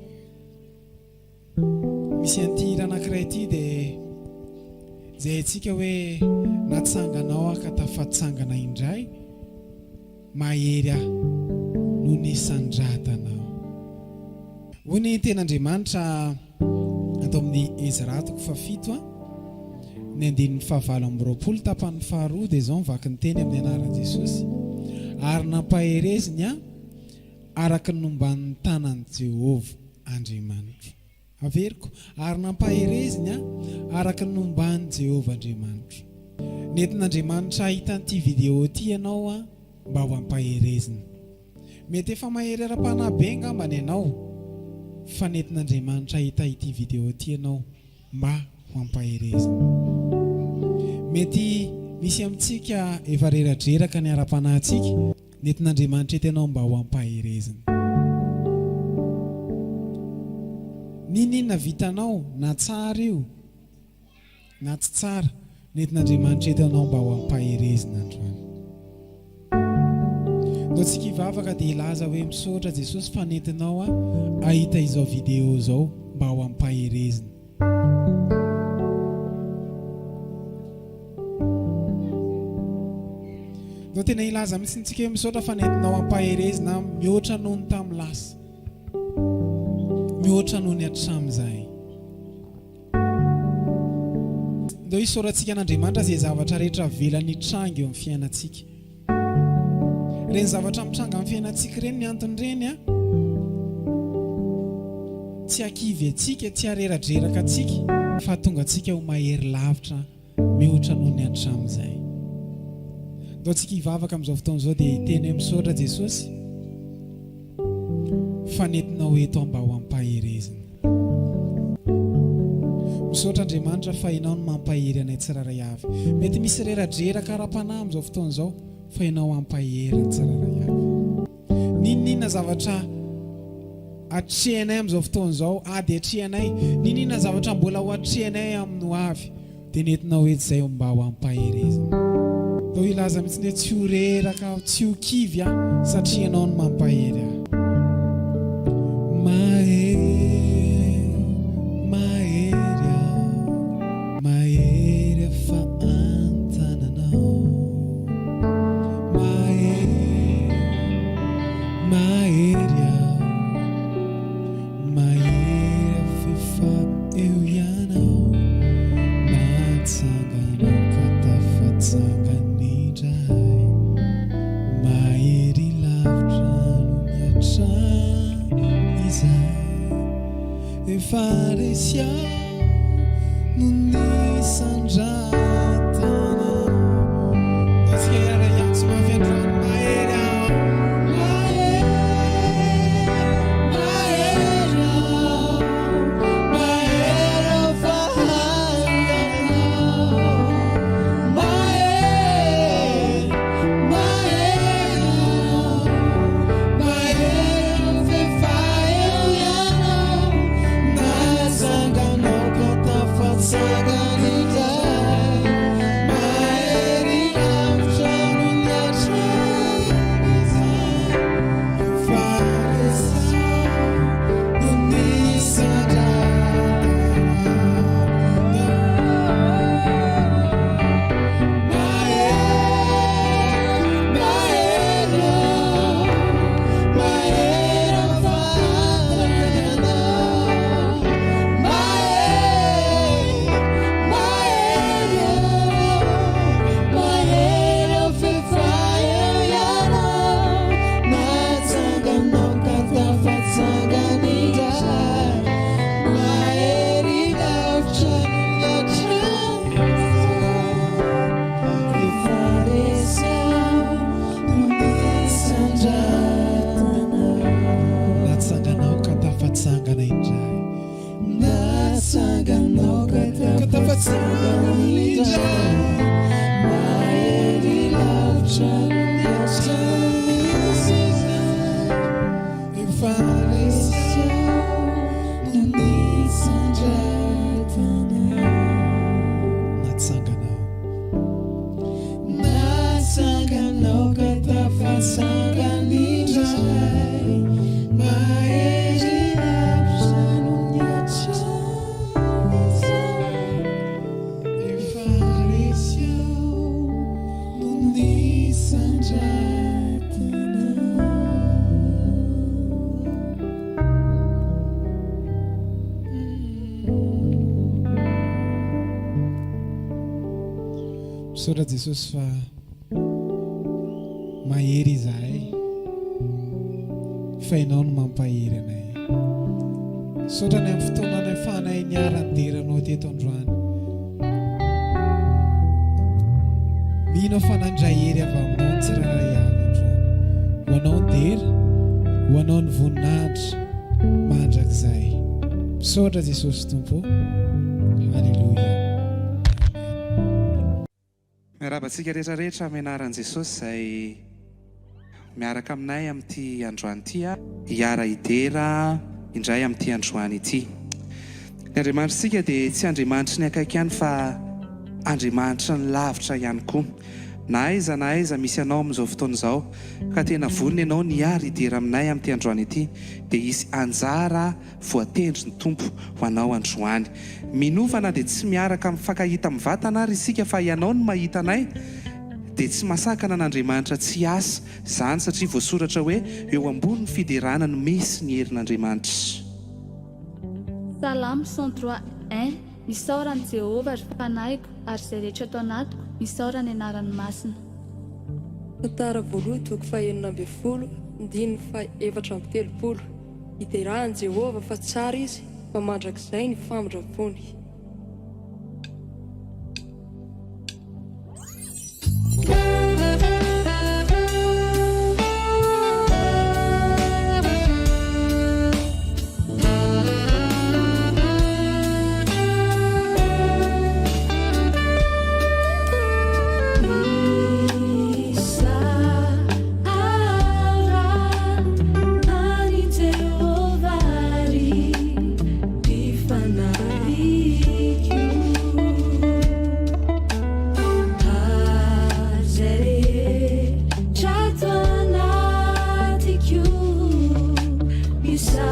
Misy an'ity anankiray ity dia izay antsika hoe natsanganao ka tafatsangana indray mahery aho no nisandratanao. Hoy ny ten'Andriamanitra atao amin'ny Ezra 7 ny 9:20 tapany 2 dia izao mivaky ny teny amin'ny anaran'i Jesosy. Ary nampahereziny aho araka ny nomban'ny tanan'i Jehovah Andriamanitra. Averiko, ary nampahereziny aho araka ny nomban'i Jehovah Andriamanitra. Nentin'Andriamanitra ahita an'ity vidéo ity ianao mba ho ampahereziny. Mety efa mahery ara-panahy be angambany ianao, fa nentin'Andriamanitra ahita ity vidéo ity ianao mba ho ampahereziny. Mety misy amintsika efa reradraraka ny ara-panahintsika, nentin'Andriamanitra ety ianao mba ho ampahereziny. Ninina vitanao na tsara io na tsy tsara, nentin'Andriamanitra ety ianao mba ho ampahereziny androany. Ndio tsika hivavaka dia ilaza hoe misaotra Jesosy fa nentinao ahita izao vidéo izao mba ho ampahereziny. Ndio tena ilaza mihitsy tsika hoe misaotra fa nentinao ampaherezina mihoatra noho ny tamin'ny lasa, mihoatra noho ny hatramin'izay. Ndio hisoratsika an'Andriamanitra izay zavatra rehetra velany tranga eo amin'ny fiainantsika. Reny zavatra mitranga amin'ny fiainantsika ireny ny anton'ireny tsy akivy antsika, tsy hareradreraka antsika, fa tonga antsika ho mahery lavitra mihoatra noho ny hatramin'izay. Ndio tsika hivavaka amin'izao fotoan'izao dia hiteny hoe misaotra Jesosy fa nentinao eto mba ho ampaherezina. Misaotra Andriamanitra fa ianao no mampahery anay tsiraray avy. Mety misy reradreraka ara-panahy amin'izao fotoan'izao fa ianao ampahery ny tsiraray avy. Ninina zavatra atrehanay amin'izao fotoan'izao ady atrehanay, ninina zavatra mbola ho atrehanay amin'ny ho avy dia nentinao eto izay mba ho ampaherezina. Ndio ilaza mihitsy hoe tsy ho reraka, tsy ho kivy satria ianao no mampahery aho. Mahery fa antananao, mahery fefa eo ianao, natsanganao ka tafatsanganindray, mahery lavitra no mihatrany izay, efa resy aho no nisandratanao. Asika iara iatsy mafiandrano mahery aho, misaotra jesosy fa mahery izahay fa ianao no mampahery anay. Misaotra ny amin'ny fotoana ny afahanay niara-nideranao teto androany. Mino fa nandrahery avy aminao ny tsirairay avy androany. Ho anao ny dera, ho anao ny voninahitra mandrakizay. Misaotra jesosy tompo. Halleluja. Miarabantsika rehetrarehetra amin'ny anaran'i Jesosy izay miaraka aminay amin'ity androany ity, hiara idera indray amin'ity androany ity. Ny Andriamanitrantsika dia tsy Andriamanitra ny akaiky ihany fa Andriamanitra ny lavitra ihany koa. Na aiza misy anao amin'izao fotoana izao ka tena vonona ianao niara idera aminay amin'ity androany ity, dia hisy anjara voatendry ny tompo ho anao androany. Minovana dia tsy miaraka mifankahita amin'ny vatana ary isika fa ianao no mahita anay, dia tsy masakana n'Andriamanitra tsy asa izany satria voasoratra hoe eo ambonin'ny fiderana no misy ny herin'Andriamanitra. Salamo 103:1 Misaora ny Jehovah ary fanaiko ary izay rehetra atao anatiko, misaora ny anarany masina. Tantara voalohany toko fahaenina ambin'ny folo, andininy faha-efatra amby telopolo. Iderahan'i Jehovah fa tsara izy, fa mandrakizay ny famindravony. Isa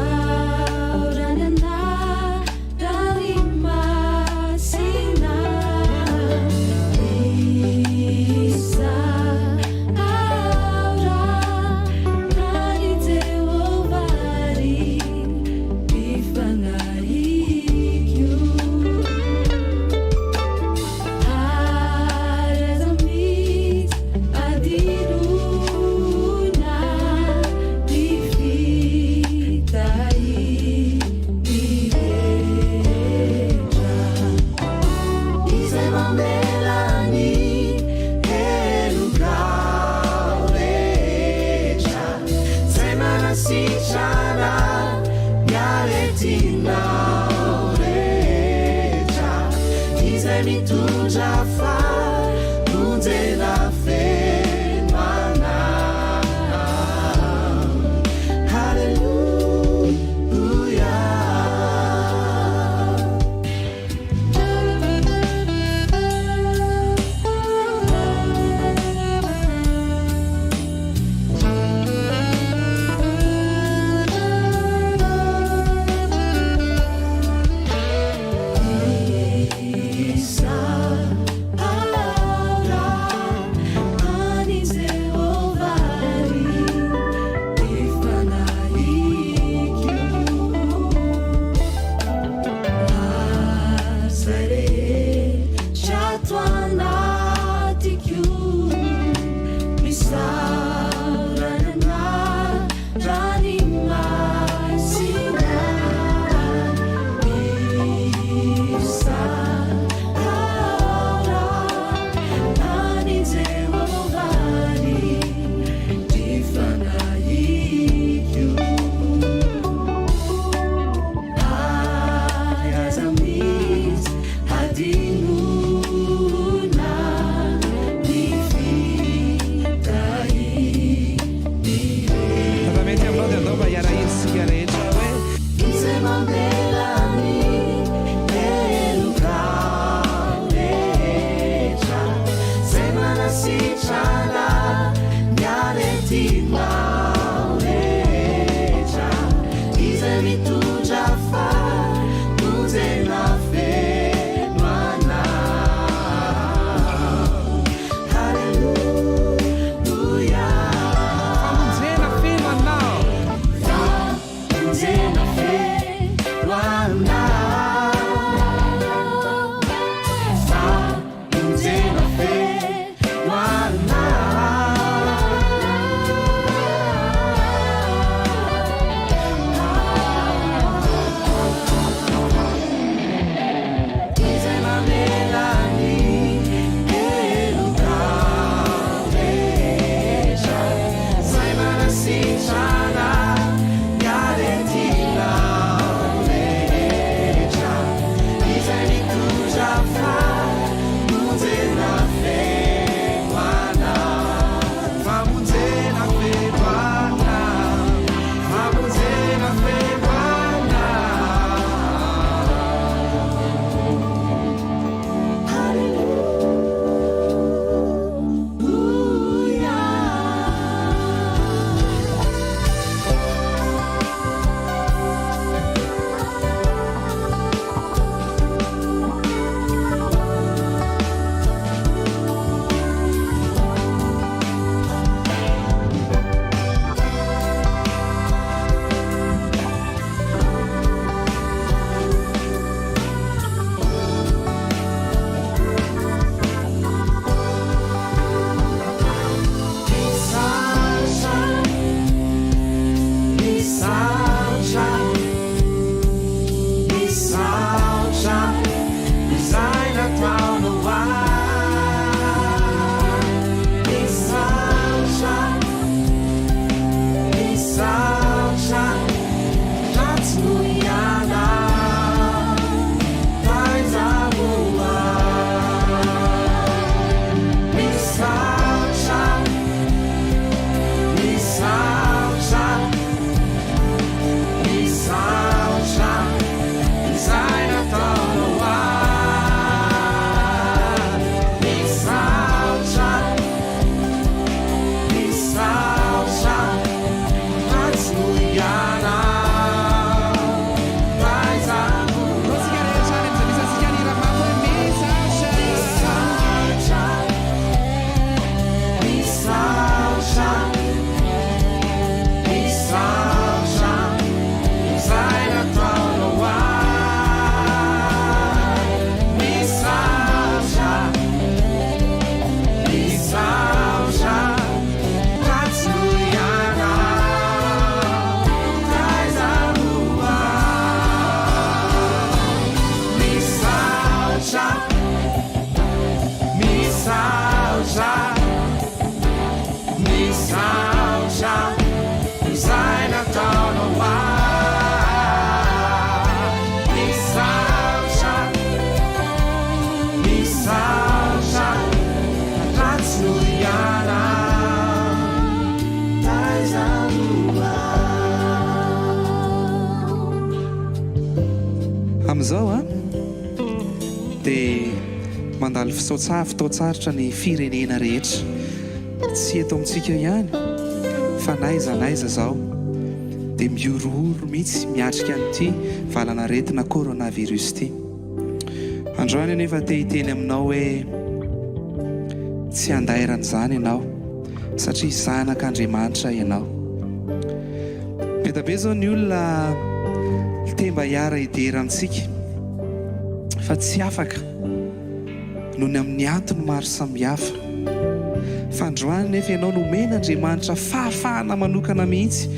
misaotra izay nataonao ahy misaotra misaotra ratsy no iana fahaizako ahy misaotra misaotra misaotra izay nataonao ahy misaotra misaotra ratsy no iana fahaizako misaotra misaotra izay nataonao ahy misaotra misaotra ratsy no iana fahaizako ahy misaotra misaotra misaotra izay nataonao ahy misaotra misaotra ratsy no iana fahaizako ahy amin'izao a dia mandalo fotoatsarotra ny firenena rehetra tsy eto amintsika ihany fa naiza zao dia miorooro mihitsy miatrika an'ity valanaretina coronavirus ity. Androany anefa te hiteny aminao hoe tsy andairan'izany ianao satria zanak'Andriamanitra ianao. Betabe zao ny olona temba hiara hidera amintsika fa tsy afaka noho ny amin'ny antony maro samihafa. Fa androany nefa ianao nomen'Andriamanitra fahafahana manokana mihitsy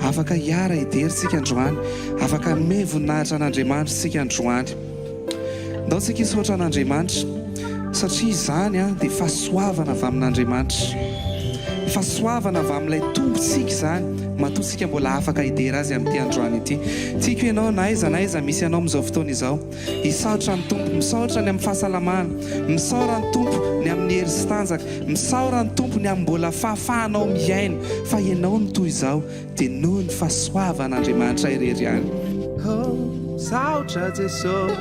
afaka hiara hiderintsika androany, afaka hanome voninahitra an'Andriamanitra tsika androany. Ndao tsika hisaotra an'Andriamanitra satria izany dia fahasoavana avy amin'Andriamanitra, fahasoavana avy amin'ilay tompontsika izany matoa mbola afaka hidera azy amin'ity androany ity. Tiako ianao naiza misy ianao amin'izao fotoana izao hisaotra ny tompo, misaotra ny amin'ny fahasalamana, misaora ny tompo ny amin'ny hery sy tanjaka, misaora ny tompo ny amin'ny mbola fahafahanao miaina, fa ianao ny toy izao dia noho ny fahasoavan'Andriamanitra irery ihany. Misaotra Jesosy,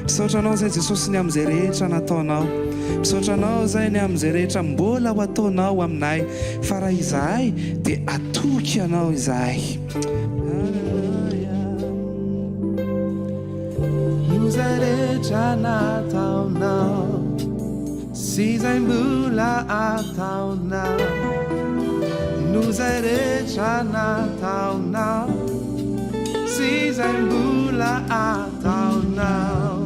misaotranao zay Jesosy ny amin'izay rehetra nataonao, misaotranao zay ny amin'izay rehetra mbola ho ataonao aminay, fa raha izahay dia atoky anao izahay. izay rehetra nataonao sy izay mbola ataonao, noho izay rehetra nataonao sy izay mbola ataonao,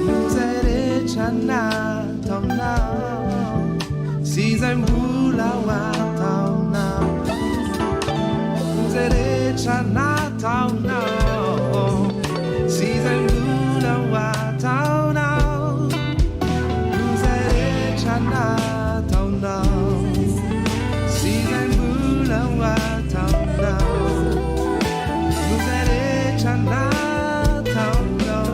noho izay rehetra nataonao sy izay mbola ataonao, noho izay rehetra nataonao sy izay mbola ataonao, noho izay rehetra nataonao sy izay mbola ataonao, noho izay rehetra nataonao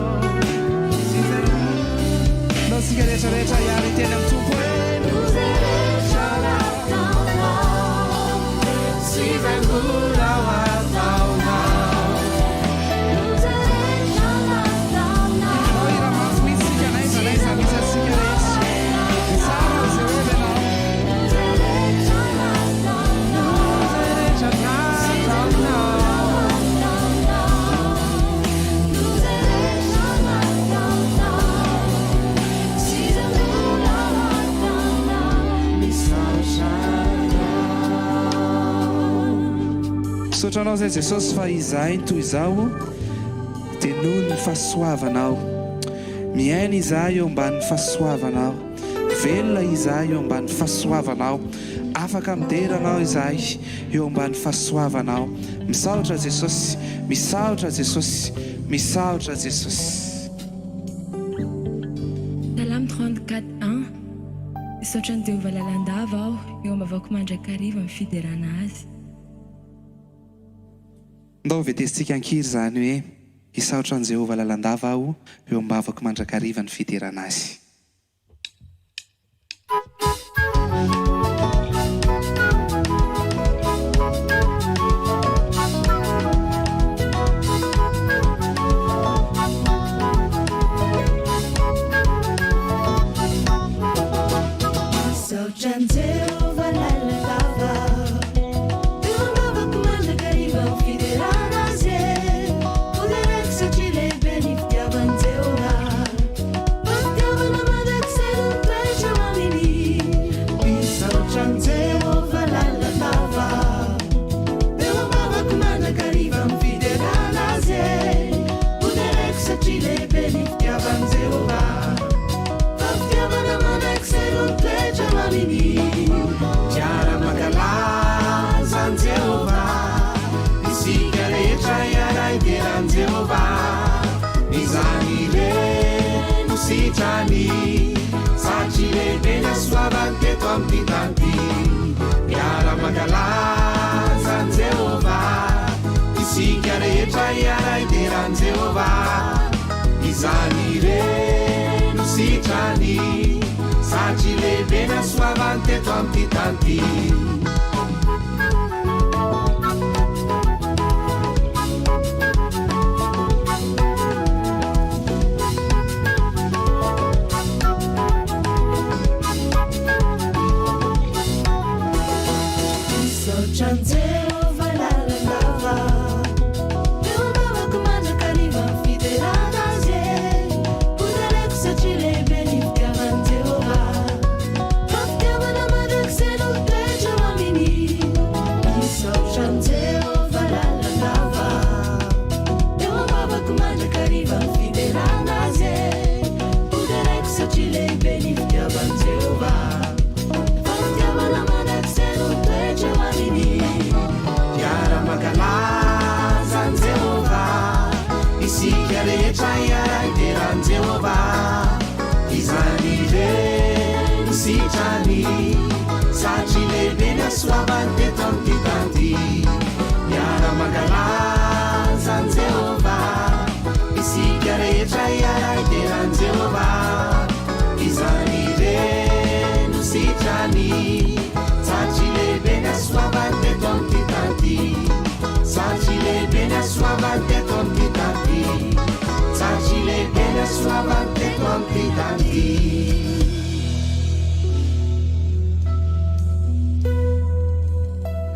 sy izay mbola sika rehetrarehetra hiara hiteny amin'ny tompo hoe noho izay rehetra nataonao sy izay mbola ataonao. Misaotranao zay Jesosy fa izahay toy izao dia noho ny fahasoavanao, miaina izahay eo ambanin'ny fahasoavanao, velona izahay eo ambanin'ny fahasoavanao, afaka mideranao izahay eo ambany fahasoavanao. Misaotra Jesosy, misaotra Jesosy, misaotra Jesosy. Salamo 34:1. Misaotra ny Jehovah lalandava aho eo ambavako mandrakariva amin'ny fiderana azy. Ndao vetesintsika ankiry zany hoe hisaotra ny Jehovah lalandava aho eo ambavako mandrakariva ny fiderana azy.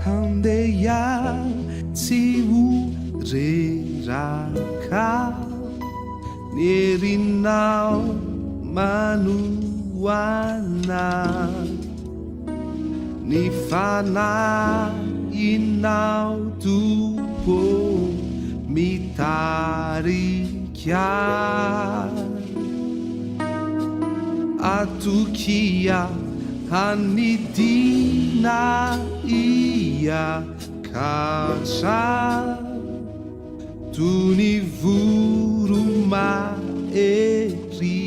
Handeia tsy ureraka nerinao manoana ny fanahinao Tompo mitarika atukia hanidina ia kaca tuni vuruma eri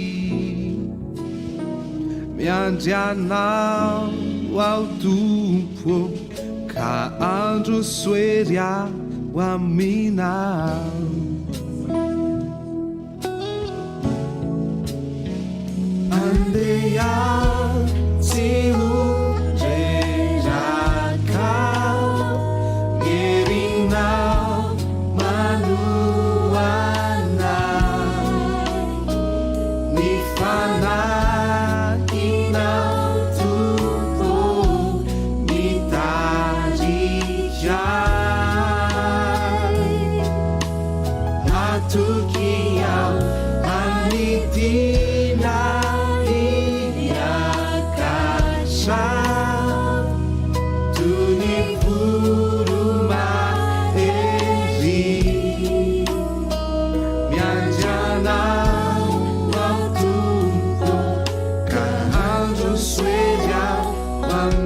miandrianao ao Tompo ka andro soeria waminao Andea tsy ureraka ngerinao manoana ny fanahinao Tompo mitarika atukiao anidina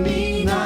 Mina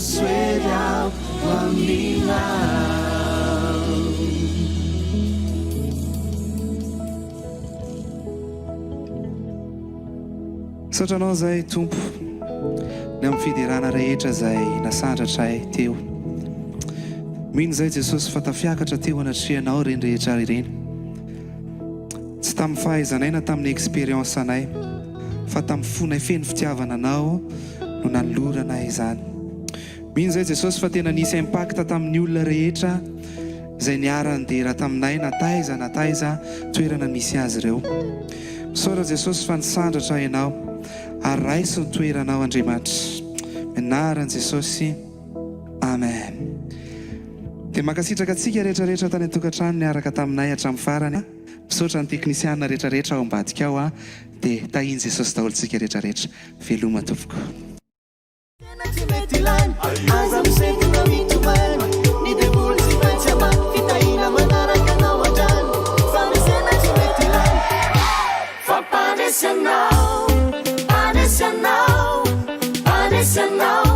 soeryao aminao sotranao zay tompo ny amin'ny fiderana rehetra zay nasandratray teo mino zay Jesosy fa tafiakatra teo anatrianao reny rehetra ireny tsy tamin'ny fahaizanay na tamin'ny expérience anay fa tamin'ny fonay feno fitiavana anao no nanolorana izany mino zay Jesosy fa tena nisy impact tamin'ny olona rehetra zay niara-ndera taminay na taiza toerana misy azy ireo misaora Jesosy fa nisandratra ianao ary raisy ny toeranao Andriamanitra menaran Jesosy amen dia makasitraka atsika rehetrarehetra tany an-tokantrano niaraka taminay hatramin'ny farany misaotra ny teknisiana rehetrarehetra ao ambadika ao dia tahiny Jesosy daholo tsika rehetrarehetra veloma tompoko Panesanao